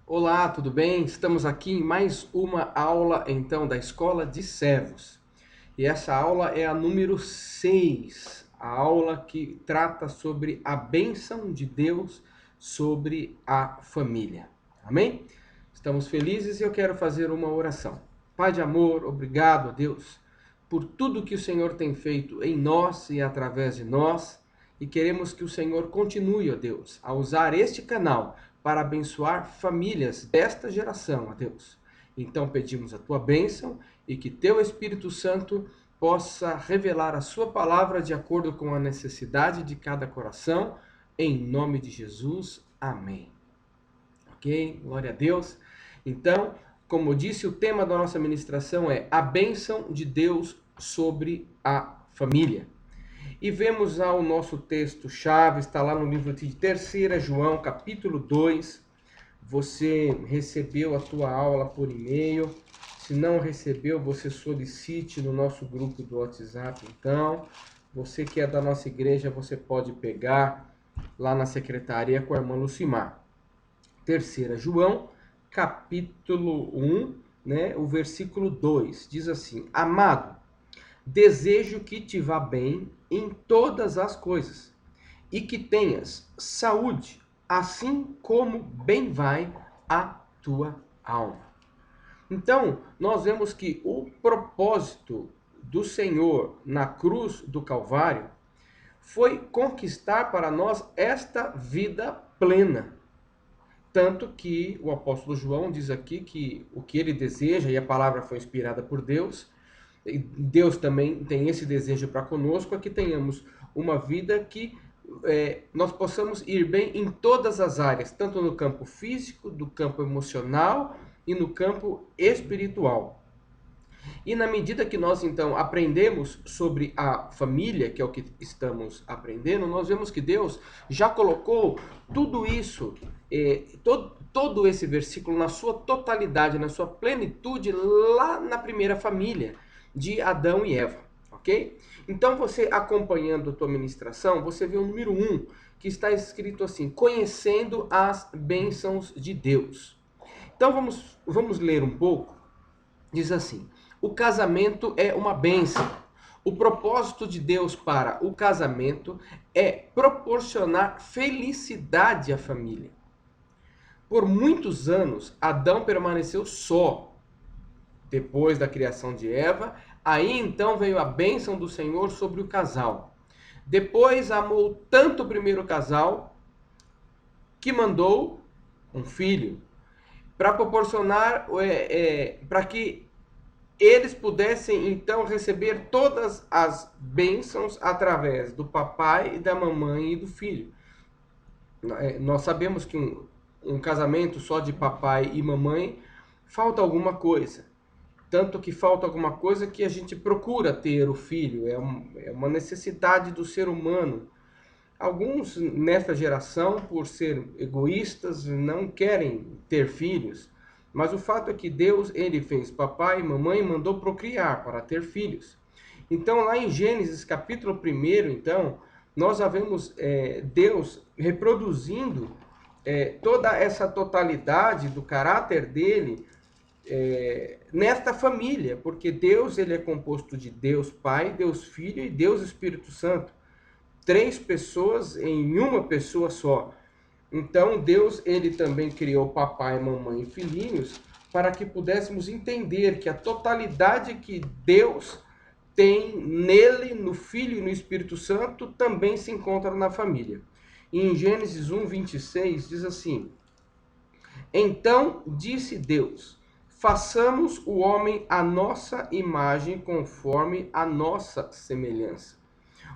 Olá, tudo bem? Estamos aqui em mais uma aula então da Escola de Servos. E essa aula é a número 6, a aula que trata sobre a bênção de Deus sobre a família. Amém? Estamos felizes e eu quero fazer uma oração. Pai de amor, obrigado a Deus por tudo que o Senhor tem feito em nós e através de nós. E queremos que o Senhor continue, ó Deus, a usar este canal para abençoar famílias desta geração, ó Deus. Então pedimos a tua bênção e que teu Espírito Santo possa revelar a sua palavra de acordo com a necessidade de cada coração, em nome de Jesus. Amém. Ok? Glória a Deus. Então, como eu disse, o tema da nossa ministração é a bênção de Deus sobre a família. E vemos lá o nosso texto-chave, está lá no livro de 3 João, capítulo 2. Você recebeu a tua aula por e-mail. Se não recebeu, você solicite no nosso grupo do WhatsApp, então. Você que é da nossa igreja, você pode pegar lá na secretaria com a irmã Lucimar. 3 João, capítulo 1, né, o versículo 2, diz assim: Amado, desejo que te vá bem em todas as coisas e que tenhas saúde, assim como bem vai a tua alma. Então, nós vemos que o propósito do Senhor na cruz do Calvário foi conquistar para nós esta vida plena. Tanto que o apóstolo João diz aqui que o que ele deseja, e a palavra foi inspirada por Deus, e Deus também tem esse desejo para conosco, é que tenhamos uma vida que nós possamos ir bem em todas as áreas, tanto no campo físico, do campo emocional e no campo espiritual. E na medida que nós então aprendemos sobre a família, que é o que estamos aprendendo, nós vemos que Deus já colocou tudo isso, todo esse versículo na sua totalidade, na sua plenitude, lá na primeira família de Adão e Eva, ok? Então você acompanhando a tua ministração, você vê o número 1, que está escrito assim: conhecendo as bênçãos de Deus. Então vamos ler um pouco. Diz assim: o casamento é uma bênção. O propósito de Deus para o casamento é proporcionar felicidade à família. Por muitos anos, Adão permaneceu só. Depois da criação de Eva, aí então veio a bênção do Senhor sobre o casal. Depois amou tanto o primeiro casal que mandou um filho para proporcionar, para que eles pudessem então receber todas as bênçãos através do papai, da mamãe e do filho. Nós sabemos que um casamento só de papai e mamãe falta alguma coisa. Tanto que falta alguma coisa que a gente procura ter o filho. É uma necessidade do ser humano. Alguns nesta geração, por ser egoístas, não querem ter filhos. Mas o fato é que Deus, ele fez papai e mamãe e mandou procriar para ter filhos. Então, lá em Gênesis capítulo 1, então, nós já vemos Deus reproduzindo toda essa totalidade do caráter dele nesta família, porque Deus ele é composto de Deus Pai, Deus Filho e Deus Espírito Santo. Três pessoas em uma pessoa só. Então Deus ele também criou papai, mamãe e filhinhos para que pudéssemos entender que a totalidade que Deus tem nele, no Filho e no Espírito Santo também se encontra na família. E em Gênesis 1:26 diz assim: Então disse Deus: façamos o homem à nossa imagem, conforme a nossa semelhança.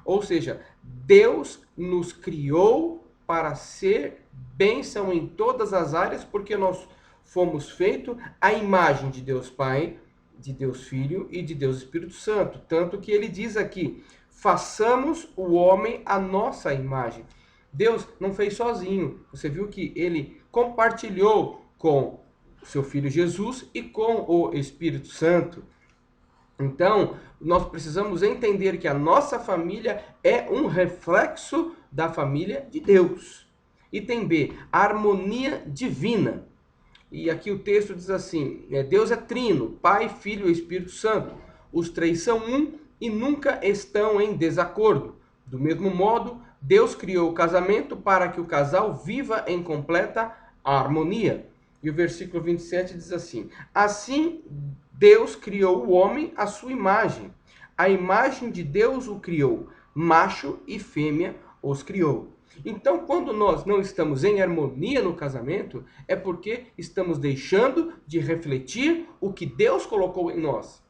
Ou seja, Deus nos criou para ser bênção em todas as áreas, porque nós fomos feitos à imagem de Deus Pai, de Deus Filho e de Deus Espírito Santo. Tanto que ele diz aqui: façamos o homem à nossa imagem. Deus não fez sozinho. Você viu que ele compartilhou com o seu Filho Jesus e com o Espírito Santo. Então, nós precisamos entender que a nossa família é um reflexo da família de Deus. Item B, a harmonia divina. E aqui o texto diz assim: Deus é trino, Pai, Filho e Espírito Santo. Os três são um e nunca estão em desacordo. Do mesmo modo, Deus criou o casamento para que o casal viva em completa harmonia. E o versículo 27 diz assim: Assim, Deus criou o homem à sua imagem. A imagem de Deus o criou, macho e fêmea os criou. Então, quando nós não estamos em harmonia no casamento, é porque estamos deixando de refletir o que Deus colocou em nós.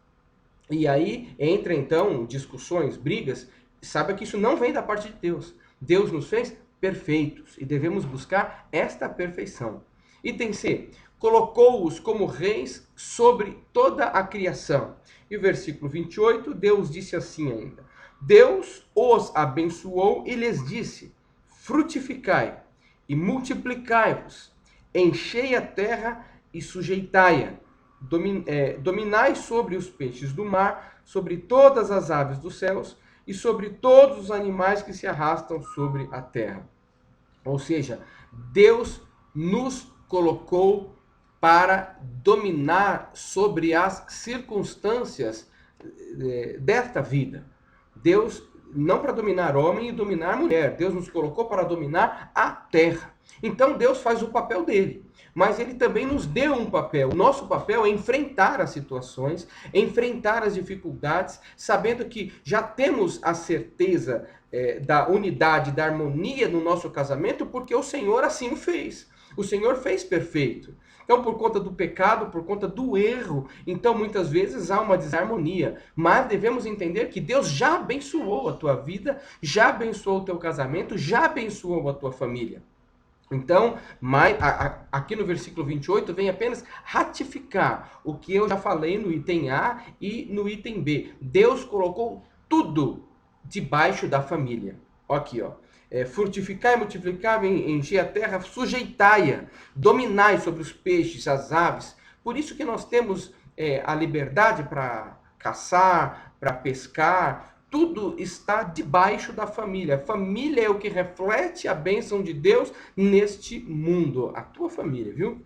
E aí entra então discussões, brigas. Saiba que isso não vem da parte de Deus. Deus nos fez perfeitos e devemos buscar esta perfeição. Item C. Colocou-os como reis sobre toda a criação. E o versículo 28, Deus disse assim ainda: Deus os abençoou e lhes disse: frutificai e multiplicai-vos, enchei a terra e sujeitai-a, dominai sobre os peixes do mar, sobre todas as aves dos céus e sobre todos os animais que se arrastam sobre a terra. Ou seja, Deus nos colocou para dominar sobre as circunstâncias desta vida. Deus não para dominar homem e dominar mulher. Deus nos colocou para dominar a terra. Então Deus faz o papel dele. Mas ele também nos deu um papel. O nosso papel é enfrentar as situações, enfrentar as dificuldades, sabendo que já temos a certeza da unidade, da harmonia no nosso casamento, porque o Senhor assim o fez. O Senhor fez perfeito. Então, por conta do pecado, por conta do erro, então muitas vezes há uma desarmonia. Mas devemos entender que Deus já abençoou a tua vida, já abençoou o teu casamento, já abençoou a tua família. Então, aqui no versículo 28, vem apenas ratificar o que eu já falei no item A e no item B. Deus colocou tudo debaixo da família. Aqui, ó. Frutificai, multiplicai, enchei a terra, sujeitai-a, dominai sobre os peixes, as aves. Por isso que nós temos a liberdade para caçar, para pescar. Tudo está debaixo da família. A família é o que reflete a bênção de Deus neste mundo. A tua família, viu?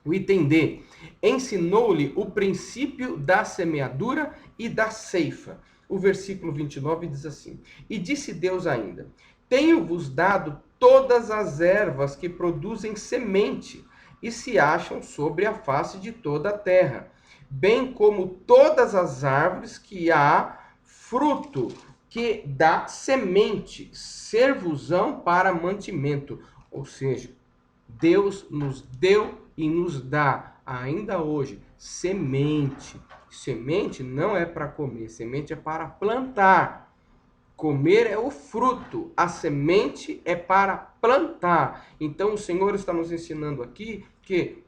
O item D. Ensinou-lhe o princípio da semeadura e da ceifa. O versículo 29 diz assim: E disse Deus ainda: Tenho-vos dado todas as ervas que produzem semente e se acham sobre a face de toda a terra, bem como todas as árvores que há fruto que dá semente, servosão para mantimento. Ou seja, Deus nos deu e nos dá ainda hoje semente. Semente não é para comer, semente é para plantar. Comer é o fruto, a semente é para plantar. Então o Senhor está nos ensinando aqui que,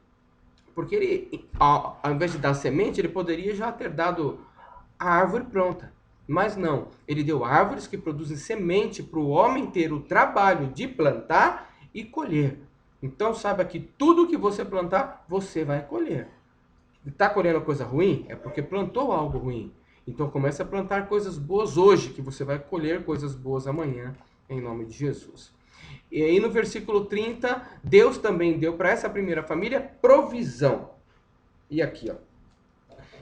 porque ele, ao invés de dar semente, ele poderia já ter dado a árvore pronta. Mas não, ele deu árvores que produzem semente para o homem ter o trabalho de plantar e colher. Então saiba que tudo que você plantar, você vai colher. Está colhendo coisa ruim? É porque plantou algo ruim. Então comece a plantar coisas boas hoje, que você vai colher coisas boas amanhã, em nome de Jesus. E aí no versículo 30, Deus também deu para essa primeira família provisão. E aqui, ó.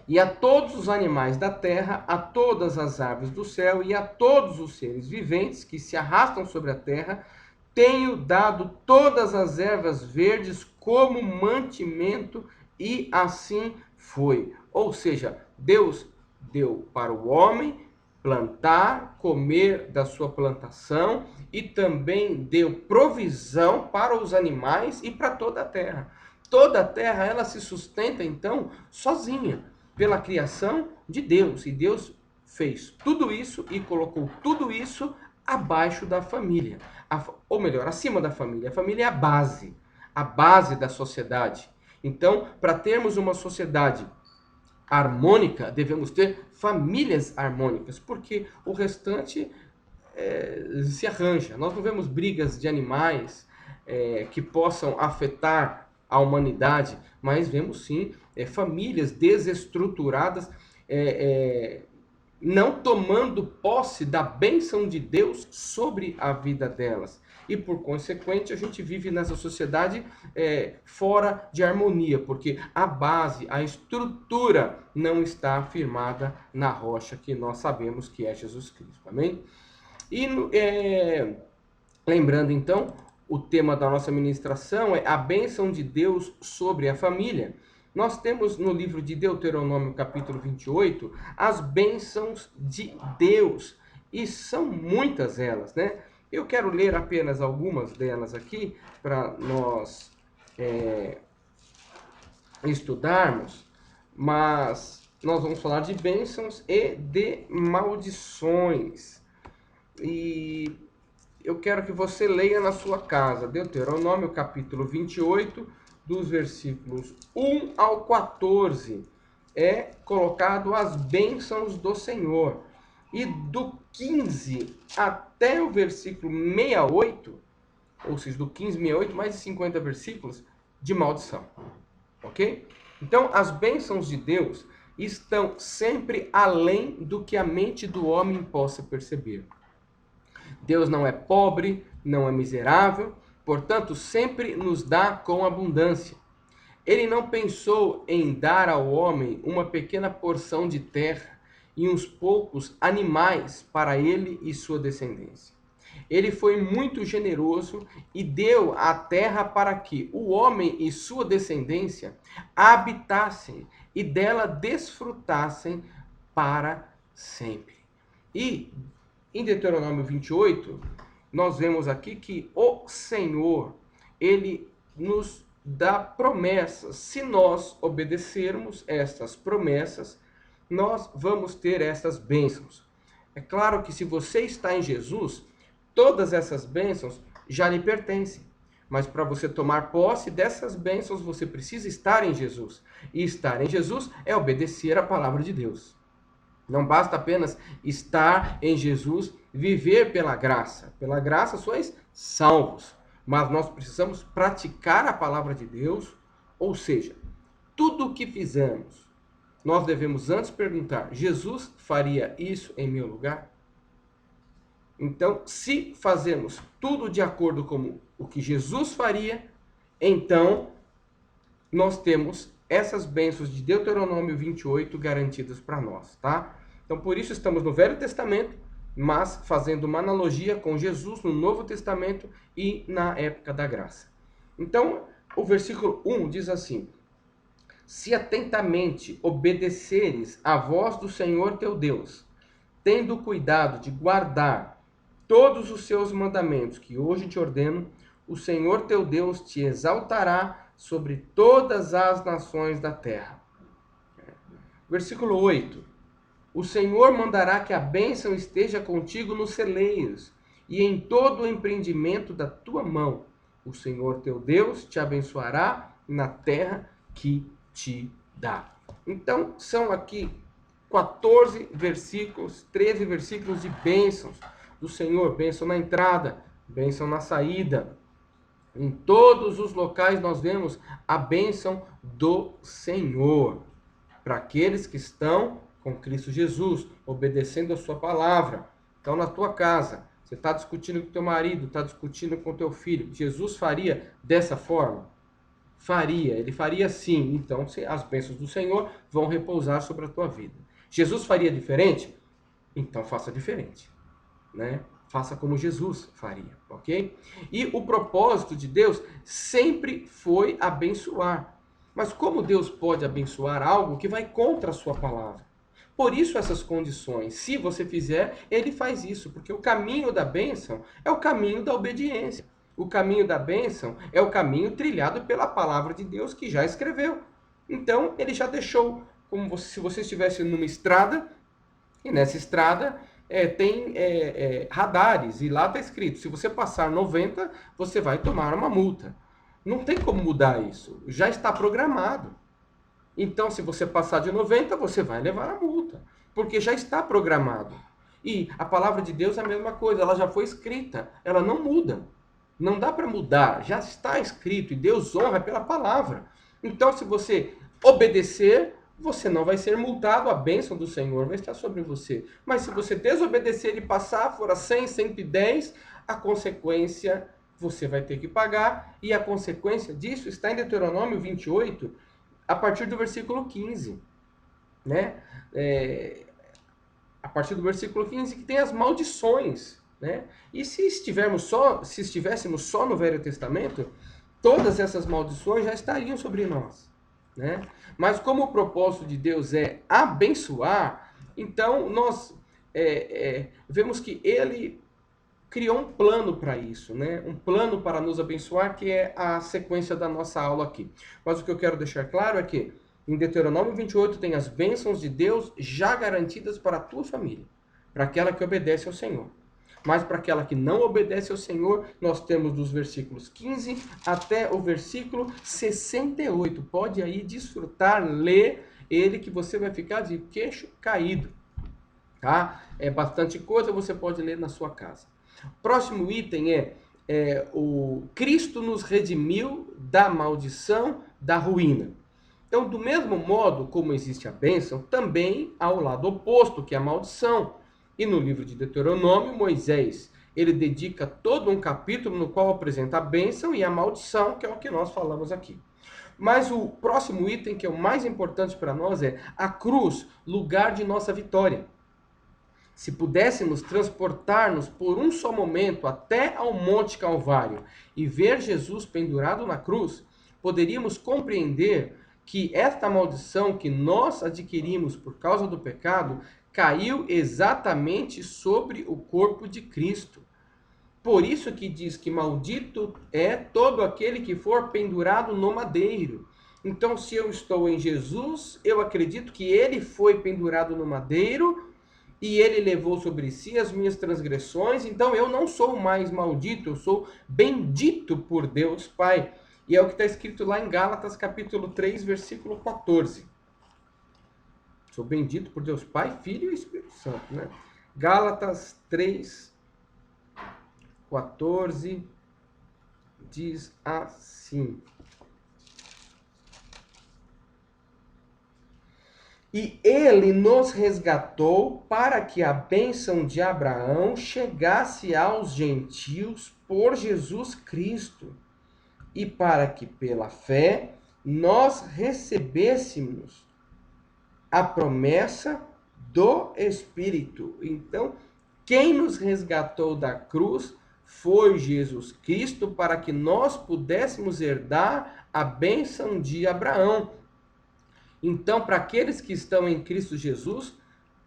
E a todos os animais da terra, a todas as aves do céu e a todos os seres viventes que se arrastam sobre a terra, tenho dado todas as ervas verdes como mantimento, e assim foi. Ou seja, Deus deu para o homem plantar, comer da sua plantação e também deu provisão para os animais e para toda a terra. Toda a terra ela se sustenta então sozinha pela criação de Deus, e Deus fez tudo isso e colocou tudo isso abaixo da família, ou melhor, acima da família. A família é a base da sociedade. Então, para termos uma sociedade harmônica, devemos ter famílias harmônicas, porque o restante se arranja. Nós não vemos brigas de animais que possam afetar a humanidade, mas vemos sim famílias desestruturadas, não tomando posse da bênção de Deus sobre a vida delas. e, por consequente, a gente vive nessa sociedade fora de harmonia, porque a base, a estrutura não está firmada na rocha que nós sabemos que é Jesus Cristo. Amém? E lembrando então, o tema da nossa ministração é a bênção de Deus sobre a família. Nós temos no livro de Deuteronômio, capítulo 28, as bênçãos de Deus. E são muitas elas, né? Eu quero ler apenas algumas delas aqui para nós estudarmos, mas nós vamos falar de bênçãos e de maldições. E eu quero que você leia na sua casa, Deuteronômio capítulo 28, dos versículos 1 ao 14, é colocado as bênçãos do Senhor. E do 15 até o versículo 68, ou seja, do 15 ao 68, mais de 50 versículos de maldição. Ok? Então, as bênçãos de Deus estão sempre além do que a mente do homem possa perceber. Deus não é pobre, não é miserável, portanto, sempre nos dá com abundância. Ele não pensou em dar ao homem uma pequena porção de terra e uns poucos animais para ele e sua descendência. Ele foi muito generoso e deu a terra para que o homem e sua descendência habitassem e dela desfrutassem para sempre. E em Deuteronômio 28, nós vemos aqui que o Senhor, ele nos dá promessas. Se nós obedecermos essas promessas, nós vamos ter essas bênçãos. É claro que se você está em Jesus, todas essas bênçãos já lhe pertencem. Mas para você tomar posse dessas bênçãos, você precisa estar em Jesus. E estar em Jesus é obedecer a palavra de Deus. Não basta apenas estar em Jesus, viver pela graça. Pela graça sois salvos. Mas nós precisamos praticar a palavra de Deus, ou seja, tudo o que fizermos, nós devemos antes perguntar: Jesus faria isso em meu lugar? Então, se fazemos tudo de acordo com o que Jesus faria, então nós temos essas bênçãos de Deuteronômio 28 garantidas para nós, tá? Então, por isso estamos no Velho Testamento, mas fazendo uma analogia com Jesus no Novo Testamento e na época da graça. Então, o versículo 1 diz assim: se atentamente obedeceres à voz do Senhor teu Deus, tendo cuidado de guardar todos os seus mandamentos que hoje te ordeno, o Senhor teu Deus te exaltará sobre todas as nações da terra. Versículo 8. O Senhor mandará que a bênção esteja contigo nos celeiros e em todo o empreendimento da tua mão. O Senhor teu Deus te abençoará na terra que te dá. Então, são aqui 14 versículos, 13 versículos de bênçãos do Senhor. Bênção na entrada, bênção na saída. Em todos os locais nós vemos a bênção do Senhor para aqueles que estão com Cristo Jesus, obedecendo a sua palavra. Então, na tua casa, você está discutindo com teu marido, está discutindo com teu filho, Jesus faria dessa forma? Faria, ele faria sim. Então, as bênçãos do Senhor vão repousar sobre a tua vida. Jesus faria diferente? Então, faça diferente, né? Faça como Jesus faria, ok? E o propósito de Deus sempre foi abençoar. Mas como Deus pode abençoar algo que vai contra a sua palavra? Por isso essas condições. Se você fizer, ele faz isso, porque o caminho da bênção é o caminho da obediência. O caminho da bênção é o caminho trilhado pela palavra de Deus que já escreveu. Então, ele já deixou, como se você estivesse numa estrada, e nessa estrada tem radares, e lá está escrito, se você passar 90, você vai tomar uma multa. Não tem como mudar isso, já está programado. Então, se você passar de 90, você vai levar a multa, porque já está programado. E a palavra de Deus é a mesma coisa, ela já foi escrita, ela não muda. Não dá para mudar, já está escrito, e Deus honra pela palavra. Então, se você obedecer, você não vai ser multado, a bênção do Senhor vai estar sobre você. Mas se você desobedecer e passar, for a 100, 110, a consequência você vai ter que pagar, e a consequência disso está em Deuteronômio 28, a partir do versículo 15, né? A partir do versículo 15, que tem as maldições, né? E se estivéssemos só no Velho Testamento, todas essas maldições já estariam sobre nós, né? Mas como o propósito de Deus é abençoar, então nós vemos que Ele criou um plano para isso, né? Um plano para nos abençoar, que é a sequência da nossa aula aqui. Mas o que eu quero deixar claro é que em Deuteronômio 28 tem as bênçãos de Deus já garantidas para a tua família, para aquela que obedece ao Senhor. Mas para aquela que não obedece ao Senhor, nós temos dos versículos 15 até o versículo 68. Pode aí desfrutar, ler ele, que você vai ficar de queixo caído. Tá? É bastante coisa, você pode ler na sua casa. Próximo item o Cristo nos redimiu da maldição, da ruína. Então, do mesmo modo como existe a bênção, também há o lado oposto, que é a maldição. E no livro de Deuteronômio, Moisés, ele dedica todo um capítulo no qual apresenta a bênção e a maldição, que é o que nós falamos aqui. Mas o próximo item, que é o mais importante para nós, é a cruz, lugar de nossa vitória. Se pudéssemos transportar-nos por um só momento até ao Monte Calvário e ver Jesus pendurado na cruz, poderíamos compreender que esta maldição que nós adquirimos por causa do pecado caiu exatamente sobre o corpo de Cristo. Por isso que diz que maldito é todo aquele que for pendurado no madeiro. Então, se eu estou em Jesus, eu acredito que ele foi pendurado no madeiro e ele levou sobre si as minhas transgressões, então eu não sou mais maldito, eu sou bendito por Deus Pai. E é o que está escrito lá em Gálatas capítulo 3, versículo 14. Sou bendito por Deus Pai, Filho e Espírito Santo, né? Gálatas 3, 14 diz assim: e ele nos resgatou para que a bênção de Abraão chegasse aos gentios por Jesus Cristo, e para que pela fé nós recebêssemos a promessa do Espírito. Então, quem nos resgatou da cruz foi Jesus Cristo, para que nós pudéssemos herdar a bênção de Abraão. Então, para aqueles que estão em Cristo Jesus,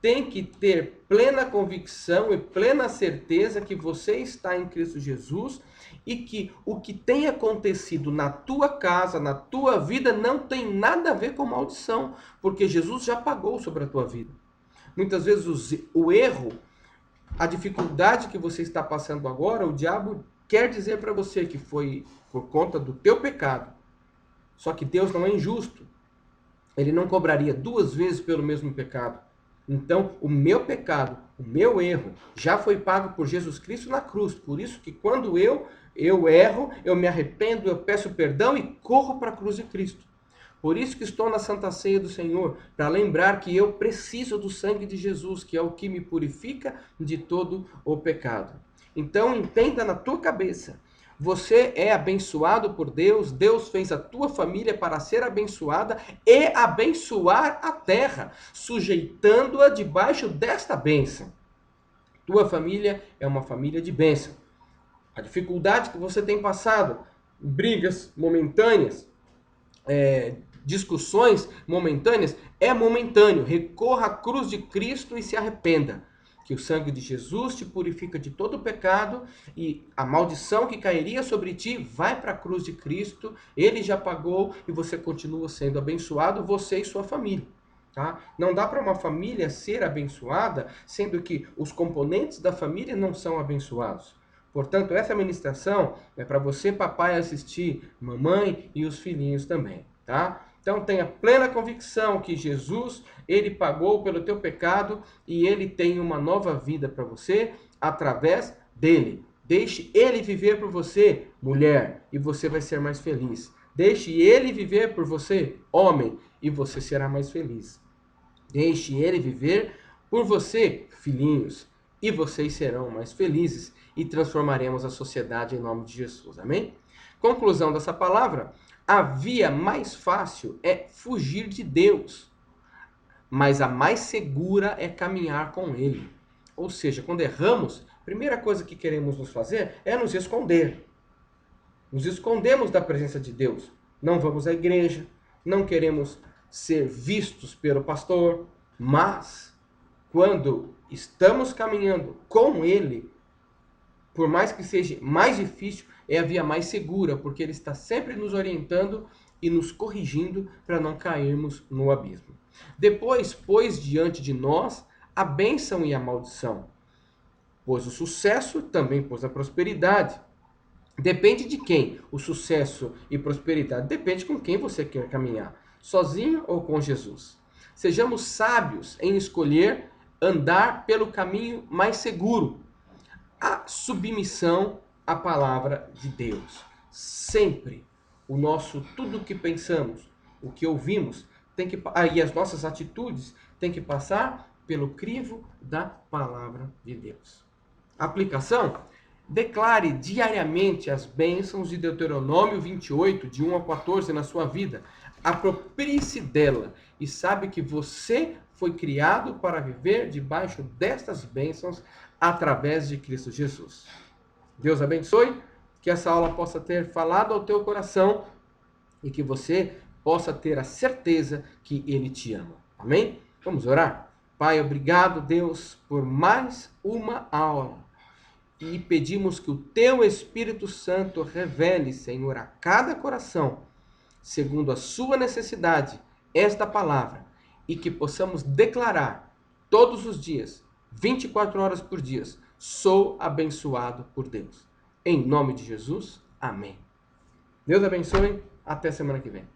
tem que ter plena convicção e plena certeza que você está em Cristo Jesus e que o que tem acontecido na tua casa, na tua vida, não tem nada a ver com maldição, porque Jesus já pagou sobre a tua vida. Muitas vezes o erro, a dificuldade que você está passando agora, o diabo quer dizer para você que foi por conta do teu pecado. Só que Deus não é injusto. Ele não cobraria duas vezes pelo mesmo pecado. Então, o meu pecado, o meu erro, já foi pago por Jesus Cristo na cruz. Por isso que quando eu erro, eu me arrependo, eu peço perdão e corro para a cruz de Cristo. Por isso que estou na Santa Ceia do Senhor, para lembrar que eu preciso do sangue de Jesus, que é o que me purifica de todo o pecado. Então, entenda na tua cabeça. Você é abençoado por Deus, Deus fez a tua família para ser abençoada e abençoar a terra, sujeitando-a debaixo desta bênção. Tua família é uma família de bênção. A dificuldade que você tem passado, brigas momentâneas, discussões momentâneas, é momentâneo. Recorra à cruz de Cristo e se arrependa. Que o sangue de Jesus te purifica de todo o pecado e a maldição que cairia sobre ti vai para a cruz de Cristo. Ele já pagou e você continua sendo abençoado, você e sua família. Tá? Não dá para uma família ser abençoada, sendo que os componentes da família não são abençoados. Portanto, essa ministração é para você, papai, assistir, mamãe e os filhinhos também. Tá? Então tenha plena convicção que Jesus, ele pagou pelo teu pecado e ele tem uma nova vida para você através dele. Deixe ele viver por você, mulher, e você vai ser mais feliz. Deixe ele viver por você, homem, e você será mais feliz. Deixe ele viver por você, filhinhos, e vocês serão mais felizes e transformaremos a sociedade em nome de Jesus. Amém? Conclusão dessa palavra: a via mais fácil é fugir de Deus, mas a mais segura é caminhar com Ele. Ou seja, quando erramos, a primeira coisa que queremos nos fazer é nos esconder. Nos escondemos da presença de Deus. Não vamos à igreja, não queremos ser vistos pelo pastor, mas quando estamos caminhando com Ele, por mais que seja mais difícil, é a via mais segura, porque Ele está sempre nos orientando e nos corrigindo para não cairmos no abismo. Depois, pôs diante de nós a bênção e a maldição. Pôs o sucesso, também pôs a prosperidade. Depende de quem? O sucesso e prosperidade depende com quem você quer caminhar, sozinho ou com Jesus. Sejamos sábios em escolher andar pelo caminho mais seguro, a submissão à palavra de Deus. Sempre o nosso tudo o que pensamos, o que ouvimos, e as nossas atitudes tem que passar pelo crivo da palavra de Deus. Aplicação: declare diariamente as bênçãos de Deuteronômio 28, de 1 a 14 na sua vida. Aproprie-se dela e sabe que você foi criado para viver debaixo destas bênçãos através de Cristo Jesus. Deus abençoe, que essa aula possa ter falado ao teu coração e que você possa ter a certeza que Ele te ama. Amém? Vamos orar? Pai, obrigado, Deus, por mais uma aula. E pedimos que o Teu Espírito Santo revele, Senhor, a cada coração, segundo a sua necessidade, esta palavra, e que possamos declarar todos os dias, 24 horas por dia, sou abençoado por Deus. Em nome de Jesus, amém. Deus abençoe, até semana que vem.